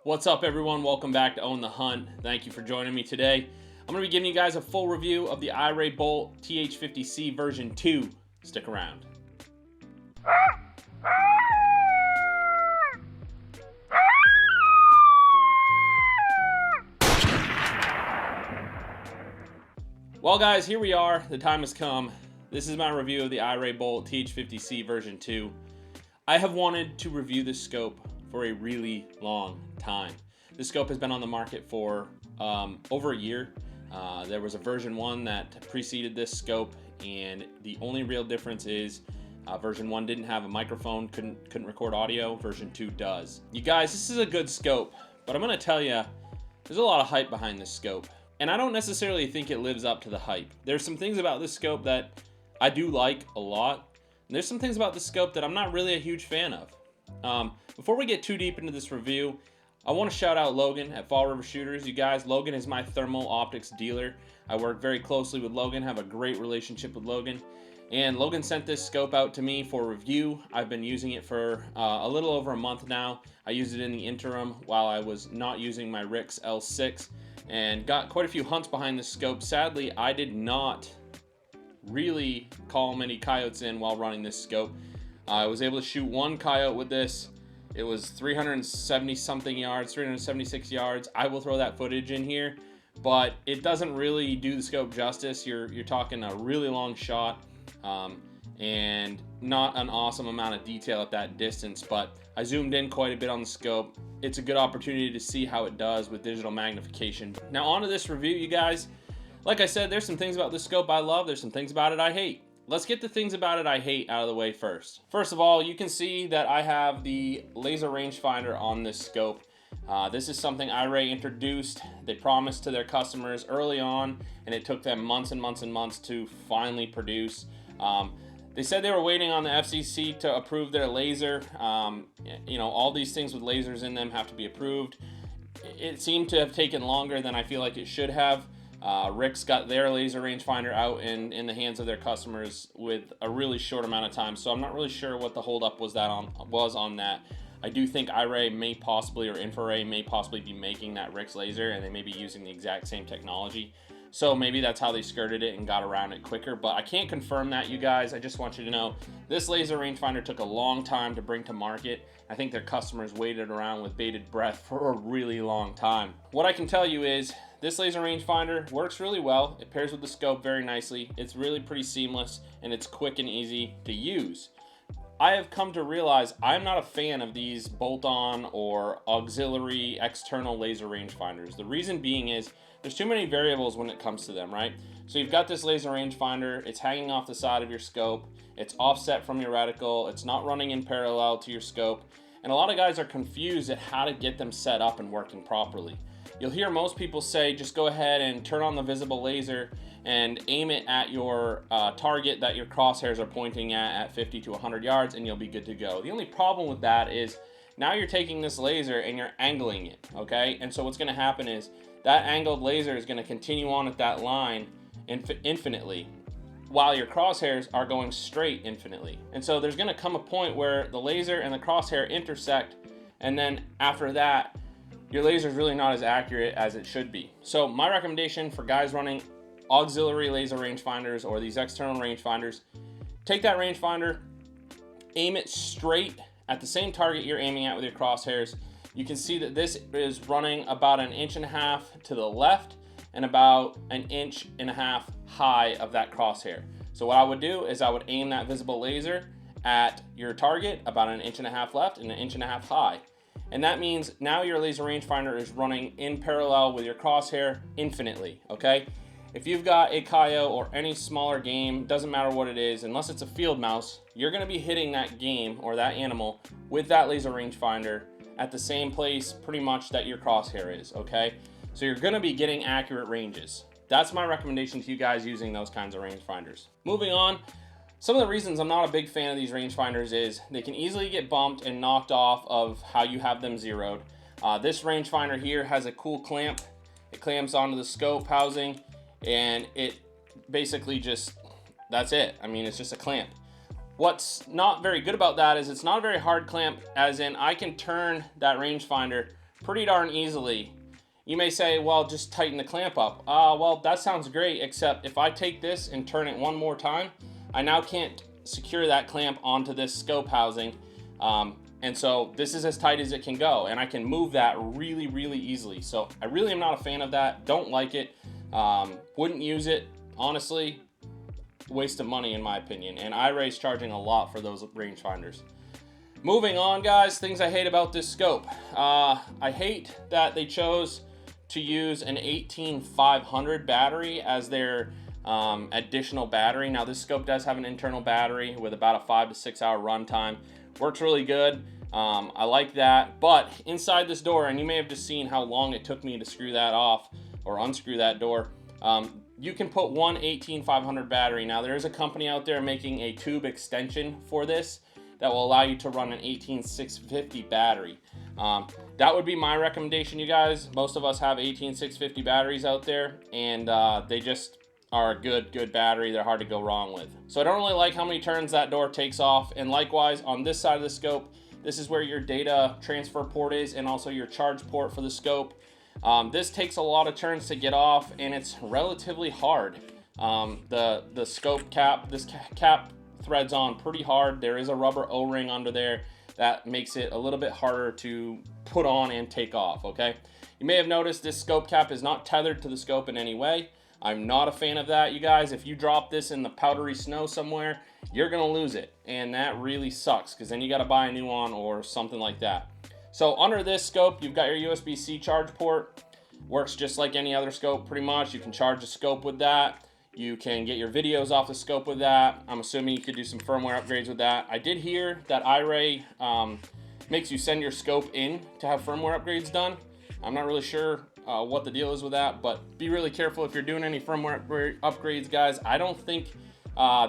What's up, everyone? Welcome back to Own the Hunt. Thank you for joining me today. I'm going to be giving you guys a full review of the iRay Bolt TH50C version 2. Stick around. Well, guys, here we are. The time has come. This is my review of the iRay Bolt TH50C version 2. I have wanted to review this scope for a really long time. This scope has been on the market for over a year. There was a version 1 that preceded this scope, and the only real difference is version 1 didn't have a microphone, couldn't record audio. Version 2 does. You guys, this is a good scope, but I'm gonna tell you, there's a lot of hype behind this scope, and I don't necessarily think it lives up to the hype. There's some things about this scope that I do like a lot, and there's some things about this scope that I'm not really a huge fan of. Before we get too deep into this review, I want to shout out Logan at Fall River Shooters. You guys, Logan is my thermal optics dealer. I work very closely with Logan, have a great relationship with Logan. And Logan sent this scope out to me for review. I've been using it for a little over a month now. I used it in the interim while I was not using my Rix L6 and got quite a few hunts behind this scope. Sadly, I did not really call many coyotes in while running this scope. I was able to shoot one coyote with this. It was 370 something yards, 376 yards. I will throw that footage in here, but it doesn't really do the scope justice. You're talking a really long shot and not an awesome amount of detail at that distance, but I zoomed in quite a bit on the scope. It's a good opportunity to see how it does with digital magnification. Now on to this review, you guys. Like I said, there's some things about this scope I love. There's some things about it I hate. Let's get the things about it I hate out of the way first. First of all, you can see that I have the laser rangefinder on this scope. This is something iRay introduced. They promised to their customers early on, and it took them months and months and months to finally produce. They said they were waiting on the FCC to approve their laser. You know, all these things with lasers in them have to be approved. It seemed to have taken longer than I feel like it should have. Rix got their laser rangefinder out in the hands of their customers with a really short amount of time, so I'm not really sure what the holdup was on that. I do think iRay may possibly, or InfraRay may possibly be making that Rix laser, and they may be using the exact same technology. So maybe that's how they skirted it and got around it quicker, but I can't confirm that, you guys. I just want you to know this laser rangefinder took a long time to bring to market. I think their customers waited around with bated breath for a really long time. What I can tell you is this laser rangefinder works really well. It pairs with the scope very nicely. It's really pretty seamless, and it's quick and easy to use. I have come to realize I'm not a fan of these bolt-on or auxiliary external laser rangefinders. The reason being is there's too many variables when it comes to them, right? So you've got this laser rangefinder, it's hanging off the side of your scope, it's offset from your reticle, it's not running in parallel to your scope, and a lot of guys are confused at how to get them set up and working properly. You'll hear most people say, just go ahead and turn on the visible laser and aim it at your target that your crosshairs are pointing at 50 to 100 yards, and you'll be good to go. The only problem with that is now you're taking this laser and you're angling it, okay? And so what's gonna happen is that angled laser is gonna continue on at that line infinitely, while your crosshairs are going straight infinitely. And so there's gonna come a point where the laser and the crosshair intersect, and then after that, your laser is really not as accurate as it should be. So my recommendation for guys running auxiliary laser rangefinders or these external rangefinders, take that rangefinder, aim it straight at the same target you're aiming at with your crosshairs. You can see that this is running about 1.5 inches to the left and about 1.5 inches high of that crosshair. So what I would do is I would aim that visible laser at your target about 1.5 inches left and 1.5 inches high. And that means now your laser rangefinder is running in parallel with your crosshair infinitely, okay? If you've got a coyote or any smaller game, doesn't matter what it is, unless it's a field mouse, you're gonna be hitting that game or that animal with that laser rangefinder at the same place pretty much that your crosshair is, okay? So you're gonna be getting accurate ranges. That's my recommendation to you guys using those kinds of rangefinders. Moving on, some of the reasons I'm not a big fan of these rangefinders is they can easily get bumped and knocked off of how you have them zeroed. This rangefinder here has a cool clamp. It clamps onto the scope housing, and it basically just, that's it. I mean, it's just a clamp. What's not very good about that is it's not a very hard clamp, as in I can turn that rangefinder pretty darn easily. You may say, well, just tighten the clamp up. Well, that sounds great, except if I take this and turn it one more time, I now can't secure that clamp onto this scope housing. And so this is as tight as it can go, and I can move that really, really easily. So I really am not a fan of that. Don't like it. Wouldn't use it, honestly. Waste of money in my opinion, and iRay's charging a lot for those rangefinders. Moving on, guys, things I hate about this scope. I hate that they chose to use an 18500 battery as their additional battery. Now this scope does have an internal battery with about a 5 to 6 hour runtime. Works really good. I like that, but inside this door, and you may have just seen how long it took me to screw that off or unscrew that door, you can put one 18500 battery. Now there is a company out there making a tube extension for this that will allow you to run an 18650 battery. That would be my recommendation, you guys. Most of us have 18650 batteries out there, and they just are a good battery. They're hard to go wrong with. So I don't really like how many turns that door takes off. And likewise, on this side of the scope, this is where your data transfer port is and also your charge port for the scope. This takes a lot of turns to get off, and it's relatively hard. The scope cap, this cap threads on pretty hard. There is a rubber O-ring under there that makes it a little bit harder to put on and take off, okay? You may have noticed this scope cap is not tethered to the scope in any way. I'm not a fan of that, you guys. If you drop this in the powdery snow somewhere, you're gonna lose it, and that really sucks, because then you gotta buy a new one or something like that. So under this scope, you've got your USB-C charge port. Works just like any other scope pretty much. You can charge the scope with that. You can get your videos off the scope with that. I'm assuming you could do some firmware upgrades with that. I did hear that iRay makes you send your scope in to have firmware upgrades done. I'm not really sure what the deal is with that, but be really careful if you're doing any firmware upgrades, guys. I don't think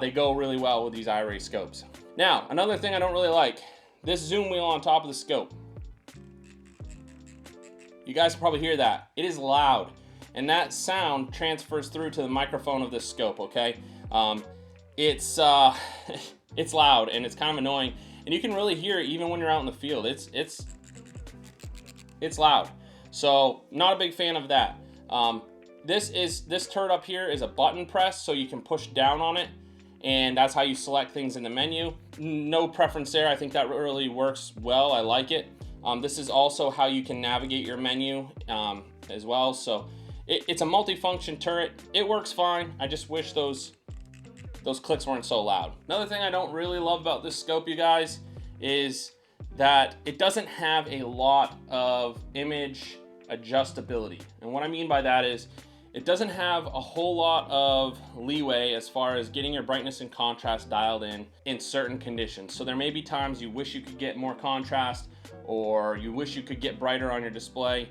they go really well with these iRay scopes. Now, another thing I don't really like, this zoom wheel on top of the scope. You guys can probably hear that. It is loud, and that sound transfers through to the microphone of this scope, okay? It's loud, and it's kind of annoying, and you can really hear it even when you're out in the field. It's loud. So not a big fan of that. This turret up here is a button press, so you can push down on it, and that's how you select things in the menu. No preference there. I think that really works well. I like it. This is also how you can navigate your menu as well. So it's a multi-function turret. It works fine. I just wish those clicks weren't so loud. Another thing I don't really love about this scope, you guys, is that it doesn't have a lot of image adjustability. And what I mean by that is it doesn't have a whole lot of leeway as far as getting your brightness and contrast dialed in certain conditions. So there may be times you wish you could get more contrast, or you wish you could get brighter on your display.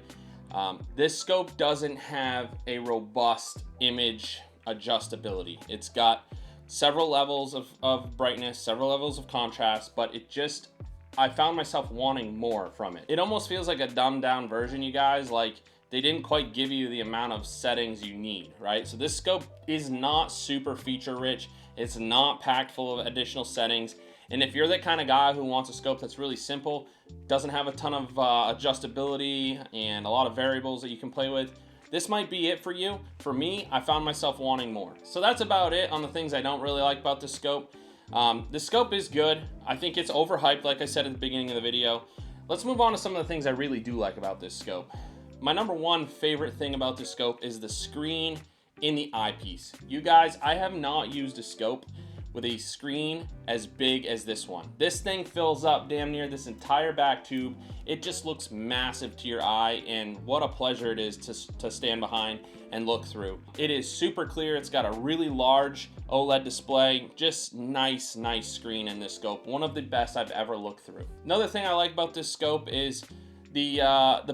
This scope doesn't have a robust image adjustability. It's got several levels of brightness, several levels of contrast, but I found myself wanting more from it. It almost feels like a dumbed down version, you guys. Like they didn't quite give you the amount of settings you need, right? So this scope is not super feature rich. It's not packed full of additional settings. And if you're that kind of guy who wants a scope that's really simple, doesn't have a ton of adjustability and a lot of variables that you can play with, this might be it for you. For me, I found myself wanting more. So that's about it on the things I don't really like about this scope. The scope is good. I think it's overhyped, like I said at the beginning of the video. Let's move on to some of the things I really do like about this scope. My number one favorite thing about this scope is the screen in the eyepiece. You guys, I have not used a scope with a screen as big as this one. This thing fills up damn near this entire back tube. It just looks massive to your eye, and what a pleasure it is to stand behind and look through. It is super clear. It's got a really large OLED display. Just nice screen in this scope. One of the best I've ever looked through. Another thing I like about this scope is the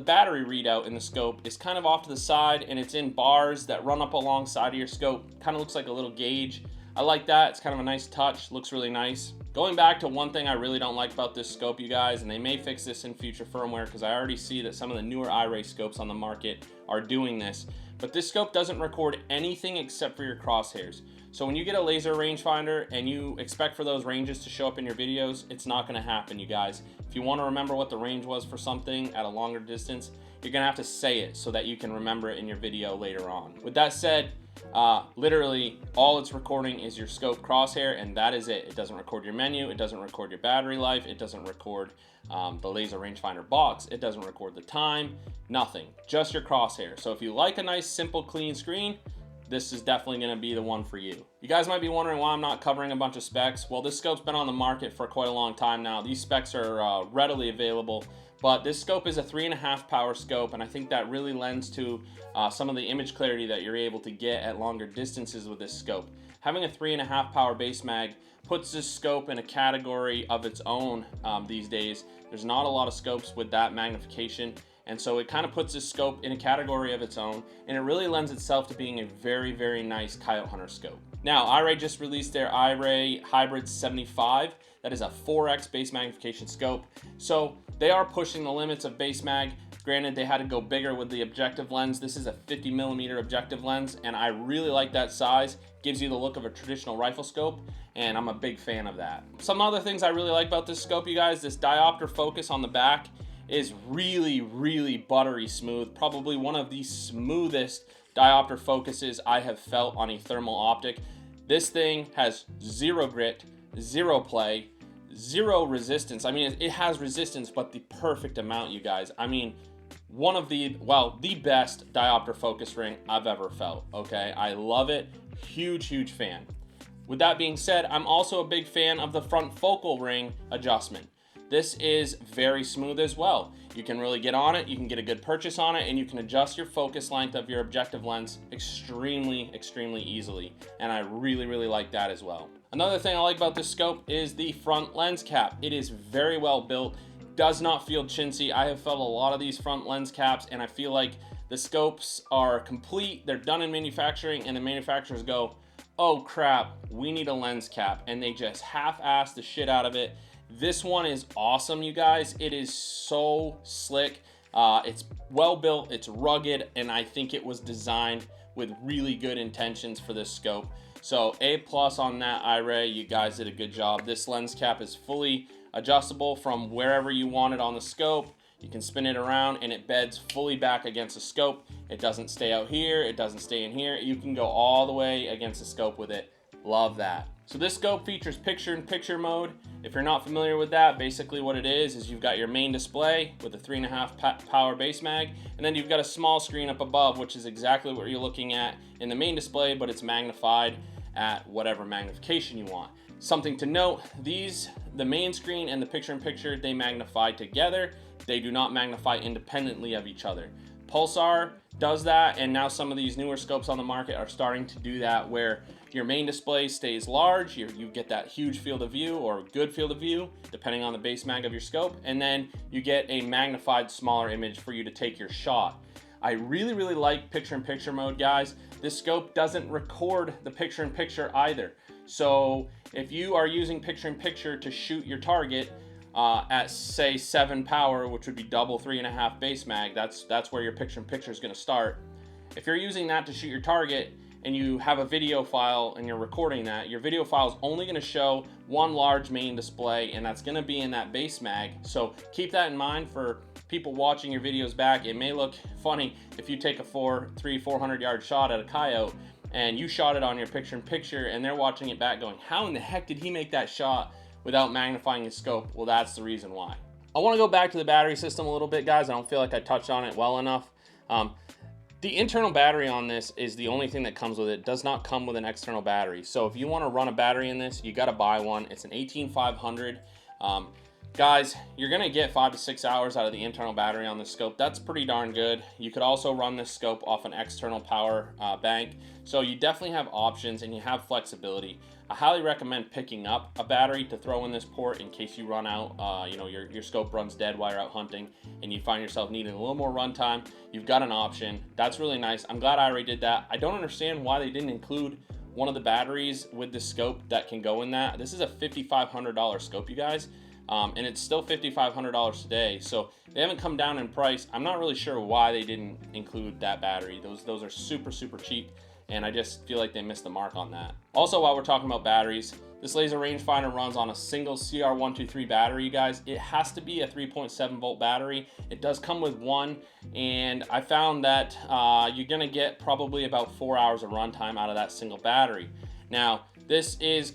battery readout in the scope is kind of off to the side, and it's in bars that run up alongside of your scope. Kind of looks like a little gauge. I like that. It's kind of a nice touch. Looks really nice. Going back to one thing I really don't like about this scope, you guys, and they may fix this in future firmware because I already see that some of the newer iRay scopes on the market are doing this, but this scope doesn't record anything except for your crosshairs. So when you get a laser rangefinder and you expect for those ranges to show up in your videos, it's not going to happen, you guys. If you want to remember what the range was for something at a longer distance, you're gonna have to say it so that you can remember it in your video later on. With that said, literally all it's recording is your scope crosshair, and that is it. It doesn't record your menu, it doesn't record your battery life, it doesn't record the laser rangefinder box, it doesn't record the time, nothing, just your crosshair. So if you like a nice simple clean screen, this is definitely going to be the one for you. You guys might be wondering why I'm not covering a bunch of specs. Well, this scope's been on the market for quite a long time now. These specs are readily available, but this scope is a 3.5 power scope, and I think that really lends to some of the image clarity that you're able to get at longer distances with this scope. Having a 3.5 power base mag puts this scope in a category of its own these days. There's not a lot of scopes with that magnification, and so it kind of puts this scope in a category of its own, and it really lends itself to being a very, very nice coyote hunter scope. Now, iRay just released their iRay Hybrid 75. That is a 4x base magnification scope. So they are pushing the limits of base mag. Granted, they had to go bigger with the objective lens. This is a 50mm objective lens, and I really like that size. Gives you the look of a traditional rifle scope, and I'm a big fan of that. Some other things I really like about this scope, you guys, this diopter focus on the back is really, really buttery smooth. Probably one of the smoothest diopter focuses I have felt on a thermal optic. This thing has zero grit, zero play, zero resistance. I mean, it has resistance, but the perfect amount, you guys. I mean, one of the, well, the best diopter focus ring I've ever felt, okay? I love it. Huge, huge fan. With that being said, I'm also a big fan of the front focal ring adjustment. This is very smooth as well. You can really get on it, you can get a good purchase on it, and you can adjust your focus length of your objective lens extremely, extremely easily. And I really, really like that as well. Another thing I like about this scope is the front lens cap. It is very well built, does not feel chintzy. I have felt a lot of these front lens caps, and I feel like the scopes are complete, they're done in manufacturing, and the manufacturers go, oh crap, we need a lens cap, and they just half-ass the shit out of it. This one is awesome, you guys. It is so slick. It's well built, it's rugged, and I think it was designed with really good intentions for this scope. So A+ on that, iRay. You guys did a good job. This lens cap is fully adjustable from wherever you want it on the scope. You can spin it around and it beds fully back against the scope. It doesn't stay out here, it doesn't stay in here. You can go all the way against the scope with it. Love that. So this scope features picture-in-picture mode. If you're not familiar with that, basically what it is you've got your main display with a 3.5 power base mag, and then you've got a small screen up above, which is exactly what you're looking at in the main display, but it's magnified at whatever magnification you want. Something to note, the main screen and the picture-in-picture, they magnify together. They do not magnify independently of each other. Pulsar does that, and now some of these newer scopes on the market are starting to do that, where your main display stays large, you get that huge field of view or good field of view, depending on the base mag of your scope, and then you get a magnified smaller image for you to take your shot. I really, really like picture-in-picture mode, guys. This scope doesn't record the picture-in-picture either. So if you are using picture-in-picture to shoot your target, at say 7 power, which would be double 3.5 base mag, that's where your picture-in-picture is going to start. If you're using that to shoot your target and you have a video file and you're recording that, your video file is only going to show one large main display, and that's going to be in that base mag. So keep that in mind for people watching your videos back. It may look funny if you take a 400 yard shot at a coyote and you shot it on your picture-in-picture and they're watching it back going, how in the heck did he make that shot without magnifying his scope? Well, that's the reason why. I want to go back to the battery system a little bit, guys. I don't feel like I touched on it well enough. The internal battery on this is the only thing that comes with it. It does not come with an external battery. So if you want to run a battery in this, you got to buy one. It's an 18500. Guys, you're going to get 5 to 6 hours out of the internal battery on this scope. That's pretty darn good. You could also run this scope off an external power bank. So you definitely have options and you have flexibility. I highly recommend picking up a battery to throw in this port in case you run out, your scope runs dead while you're out hunting and you find yourself needing a little more runtime. You've got an option. That's really nice. I'm glad iRay did that. I don't understand why they didn't include one of the batteries with the scope that can go in that. This is a $5,500 scope, you guys. And it's still $5,500 today, so they haven't come down in price. I'm not really sure why they didn't include that battery. Those are super cheap, and I just feel like they missed the mark on that. Also, while we're talking about batteries, This laser rangefinder runs on a single CR123 battery, you guys. It has to be a 3.7 volt battery. It does come with one, and I found that you're gonna get probably about 4 hours of runtime out of that single battery. Now, this is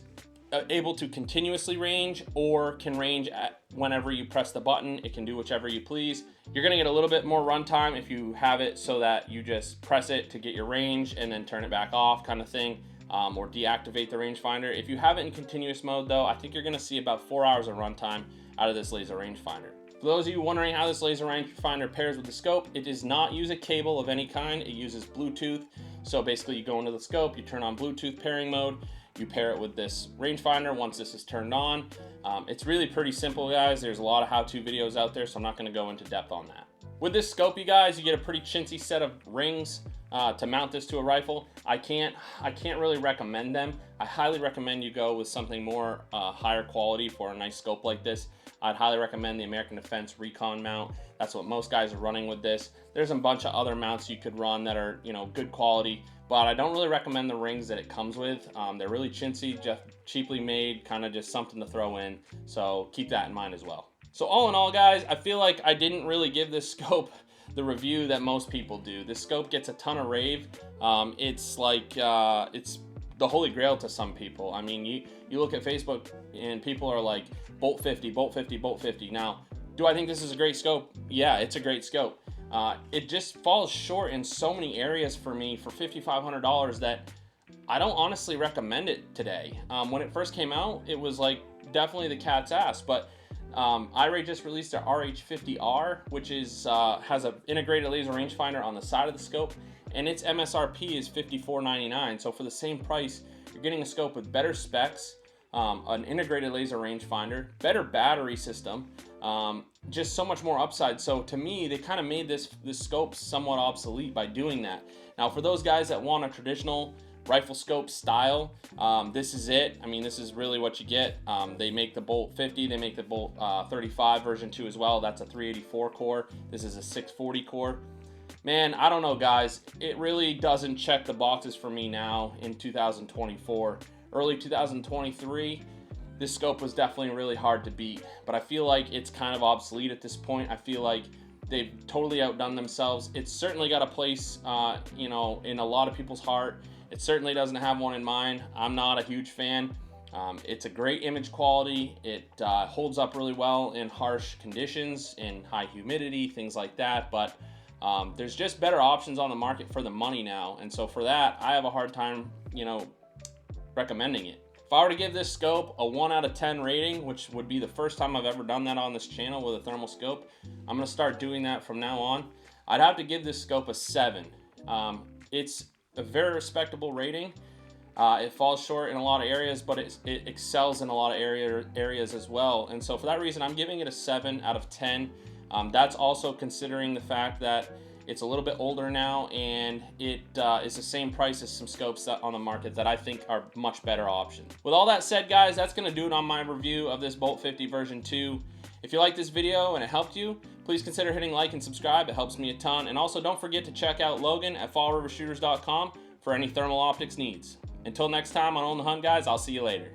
able to continuously range or can range at whenever you press the button. It can do whichever you please. You're gonna get a little bit more runtime if you have it so that you just press it to get your range and then turn it back off kind of thing. Or deactivate the rangefinder. If you have it in continuous mode though, I think you're gonna see about 4 hours of runtime out of this laser rangefinder. For those of you wondering how this laser rangefinder pairs with the scope, it does not use a cable of any kind. It uses Bluetooth. So basically you go into the scope, you turn on Bluetooth pairing mode, you pair it with this rangefinder once this is turned on. It's really pretty simple, guys. There's a lot of how-to videos out there, so I'm not gonna go into depth on that. With this scope, you guys, you get a pretty chintzy set of rings to mount this to a rifle. I can't really recommend them. I highly recommend you go with something more higher quality for a nice scope like this. I'd highly recommend the American Defense Recon mount. That's what most guys are running with this. There's a bunch of other mounts you could run that are, you know, good quality, but I don't really recommend the rings that it comes with. They're really chintzy, just cheaply made, kind of just something to throw in. So keep that in mind as well. So all in all, guys, I feel like I didn't really give this scope the review that most people do. This scope gets a ton of rave. It's like, it's the holy grail to some people. I mean, you look at Facebook and people are like, Bolt 50, Bolt 50, Bolt 50. Now, do I think this is a great scope? Yeah, it's a great scope. It just falls short in so many areas for me for $5,500 that I don't honestly recommend it today. When it first came out, it was like definitely the cat's ass, but iRay just released their RH50R, which is has an integrated laser rangefinder on the side of the scope, and its MSRP is $54.99. So for the same price, you're getting a scope with better specs, an integrated laser rangefinder, better battery system, just so much more upside. So to me, they kind of made this scope somewhat obsolete by doing that. Now, for those guys that want a traditional rifle scope style, this is it. I mean, this is really what you get. They make the Bolt 50, they make the Bolt 35 version 2 as well. That's a 384 core. This is a 640 core. Man, I don't know, guys. It really doesn't check the boxes for me now in 2024. Early 2023, this scope was definitely really hard to beat, but I feel like it's kind of obsolete at this point. I feel like they've totally outdone themselves. It's certainly got a place, you know, in a lot of people's heart. It certainly doesn't have one in mine. I'm not a huge fan. It's a great image quality. It holds up really well in harsh conditions, in high humidity, things like that. But there's just better options on the market for the money now. And so for that, I have a hard time, you know, recommending it. If I were to give this scope a 1 out of 10 rating, which would be the first time I've ever done that on this channel with a thermal scope, I'm gonna start doing that from now on. I'd have to give this scope a 7. It's a very respectable rating. It falls short in a lot of areas, but it excels in a lot of areas as well. And so for that reason, I'm giving it a 7 out of 10. That's also considering the fact that it's a little bit older now, and it is the same price as some scopes on the market that I think are much better options. With all that said, guys, that's gonna do it on my review of this Bolt 50 version 2. If you like this video and it helped you, please consider hitting like and subscribe. It helps me a ton. And also don't forget to check out Logan at fallrivershooters.com for any thermal optics needs. Until next time on On the Hunt, guys, I'll see you later.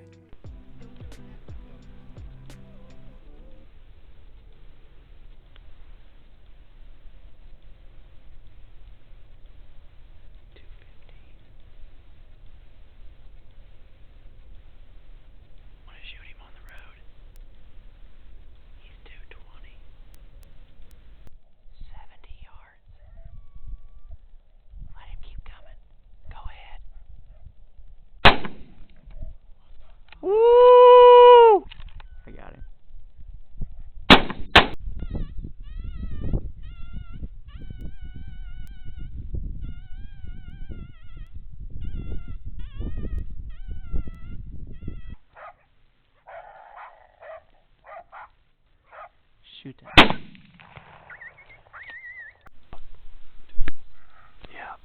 Woo! I got him. Shoot that. Yeah.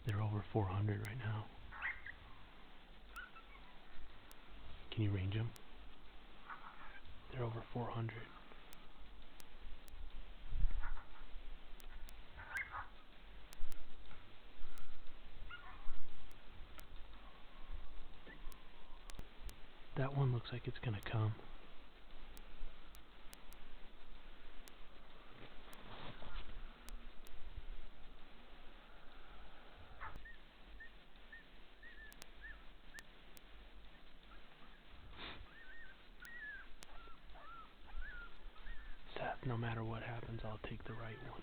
They're over 400 right now. Can you range them? They're over 400. Looks like it's gonna come. Seth, no matter what happens, I'll take the right one.